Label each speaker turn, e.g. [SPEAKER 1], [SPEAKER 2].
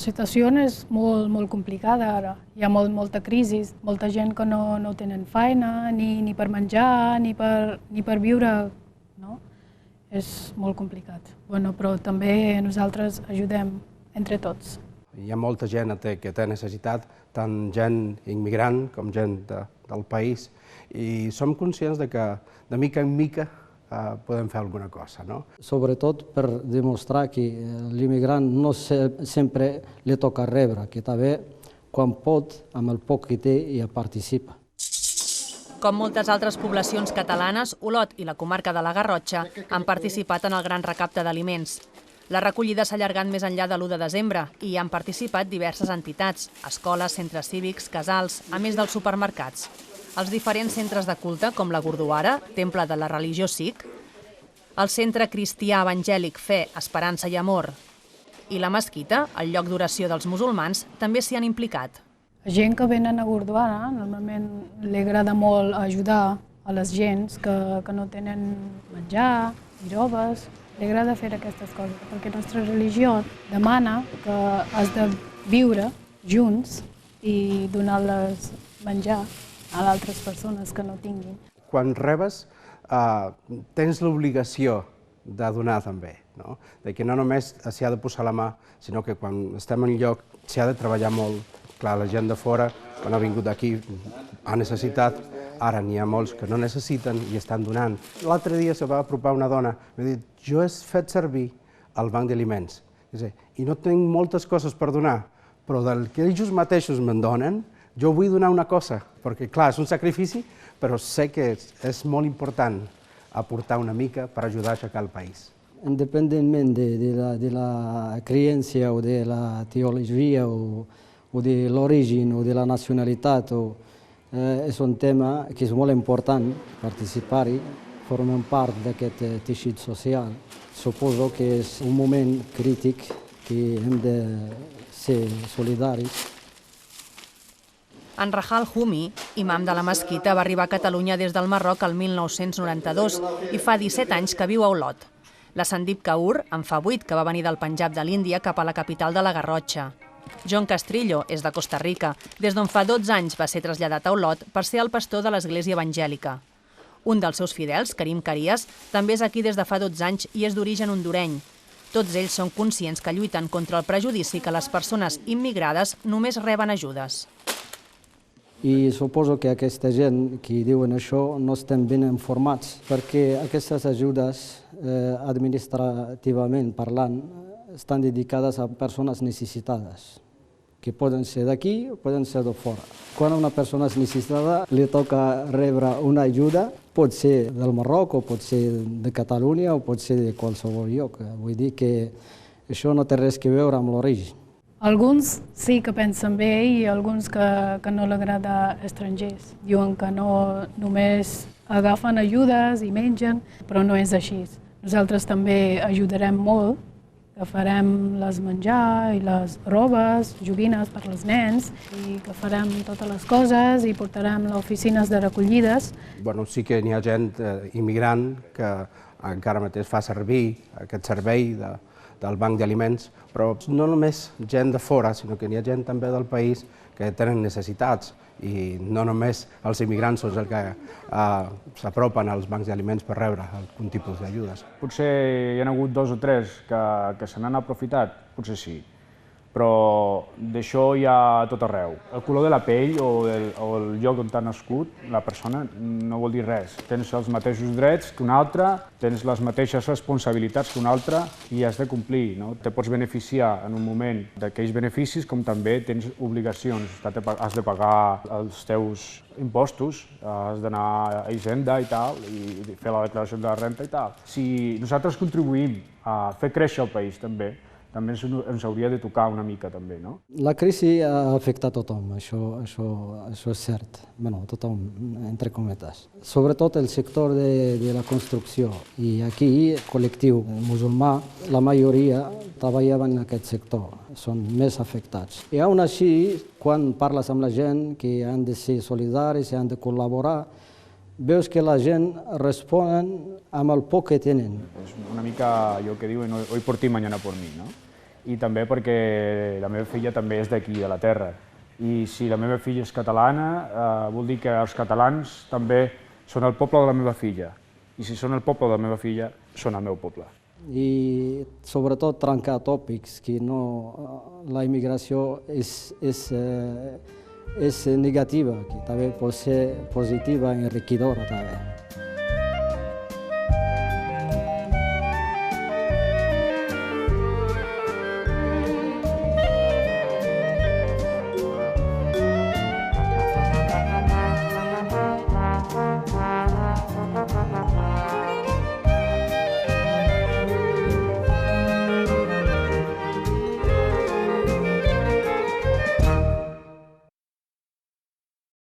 [SPEAKER 1] situació és molt complicada ara. Hi ha molta crisi, molta gent que no tenen feina, ni per menjar, ni per viure. No? És molt complicat. Però també nosaltres ajudem entre tots.
[SPEAKER 2] Hi ha molta gent que té necessitat, tant gent immigrant com gent del país, i som conscients que de mica en mica podem fer alguna cosa.
[SPEAKER 3] Sobretot per demostrar que l'immigrant no sempre li toca rebre, que també quan pot, amb el poc que té, ja participa.
[SPEAKER 4] Com moltes altres poblacions catalanes, Olot i la comarca de la Garrotxa han participat en el gran recapte d'aliments. La recollida s'ha allargat més enllà de l'1 de desembre i hi han participat diverses entitats, escoles, centres cívics, casals, a més dels supermercats. Els diferents centres de culte, com la Gurdwara, temple de la religió Sikh, el centre cristià evangèlic Fe, Esperança i Amor, i la mesquita, el lloc d'oració dels musulmans, també s'hi han implicat.
[SPEAKER 1] La gent que venen a Gurdwara normalment li agrada molt ajudar a les gens que no tenen menjar i robes. Li agrada fer aquestes coses, perquè la nostra religió demana que has de viure junts i donar-les menjar a altres persones que no tinguin.
[SPEAKER 2] Quan rebes, tens l'obligació de donar també, que no només s'hi ha de posar la mà, sinó que quan estem en lloc s'hi ha de treballar molt. Clar, la gent de fora, quan ha vingut aquí, ha necessitat, ara n'hi ha molts que no necessiten i estan donant. L'altre dia se va apropar una dona i m'ha dit: jo he fet servir el banc d'aliments i no tinc moltes coses per donar, però del que ells mateixos me'n donen, jo vull donar una cosa, perquè clar, és un sacrifici, però sé que és molt important aportar una mica per ajudar a aixecar el país.
[SPEAKER 3] Independentment de la creença o de la teologia o de l'origen o de la nacionalitat, és un tema que és molt important participar-hi, formem part d'aquest teixit social. Suposo que és un moment crític que hem de ser solidaris.
[SPEAKER 4] En Rahal Humi, imam de la mesquita, va arribar a Catalunya des del Marroc el 1992 i fa 17 anys que viu a Olot. La Sandip Kaur en fa 8 que va venir del Panjab de l'Índia cap a la capital de la Garrotxa. John Castrillo és de Costa Rica, des d'on fa 12 anys va ser traslladat a Olot per ser el pastor de l'Església Evangèlica. Un dels seus fidels, Karim Carías, també és aquí des de fa 12 anys i és d'origen hondureny. Tots ells són conscients que lluiten contra el prejudici que les persones immigrades només reben ajudes.
[SPEAKER 3] I suposo que aquesta gent que diuen això no estem ben informats, perquè aquestes ajudes, administrativament parlant, estan dedicades a persones necessitades, que poden ser d'aquí o poden ser de fora. Quan una persona és necessitada, li toca rebre una ajuda, pot ser del Marroc o pot ser de Catalunya o pot ser de qualsevol lloc. Vull dir que això no té res a veure amb l'origen.
[SPEAKER 1] Alguns sí que pensen bé i alguns que no l'agrada estrangers. Diuen que no només agafen ajudes i mengen, però no és així. Nosaltres també ajudarem molt, que farem les menjar i les robes, joguines per als nens, i que farem totes les coses i portarem a oficines de recollides.
[SPEAKER 2] Sí que n'hi ha gent immigrant que encara mateix fa servir aquest servei del banc d'aliments, però no només gent de fora, sinó que n'hi ha gent també del país que tenen necessitats i no només els immigrants són els que s'apropen als bancs d'aliments per rebre algun tipus d'ajudes.
[SPEAKER 5] Potser hi ha hagut 2 o 3 que se n'han aprofitat, potser sí, però d'això hi ha a tot arreu. El color de la pell o el lloc on t'ha nascut, la persona, no vol dir res. Tens els mateixos drets que un altre, tens les mateixes responsabilitats que un altre i has de complir. Te pots beneficiar en un moment d'aquells beneficis com també tens obligacions. Has de pagar els teus impostos, has d'anar a Hisenda i tal, i fer la declaració de la renta i tal. Si nosaltres contribuïm a fer créixer el país també ens hauria de tocar una mica també, no?
[SPEAKER 3] La crisi ha afectat tothom, això és cert. Tothom, entre cometes. Sobretot el sector de la construcció. I aquí, el col·lectiu musulmà, la majoria treballaven en aquest sector, són més afectats. I aún així, quan parles amb la gent que han de ser solidaris i han de col·laborar, veus que la gent respon amb el poc que tenen.
[SPEAKER 5] És una mica allò que diuen hoy por ti, mañana por mí, no? i també perquè la meva filla també és d'aquí, de la terra. I si la meva filla és catalana, vol dir que els catalans també són el poble de la meva filla. I si són el poble de la meva filla, són el meu poble.
[SPEAKER 3] I sobretot trencar tòpics, que no, la immigració és negativa, que també pot ser positiva i enriquidora també.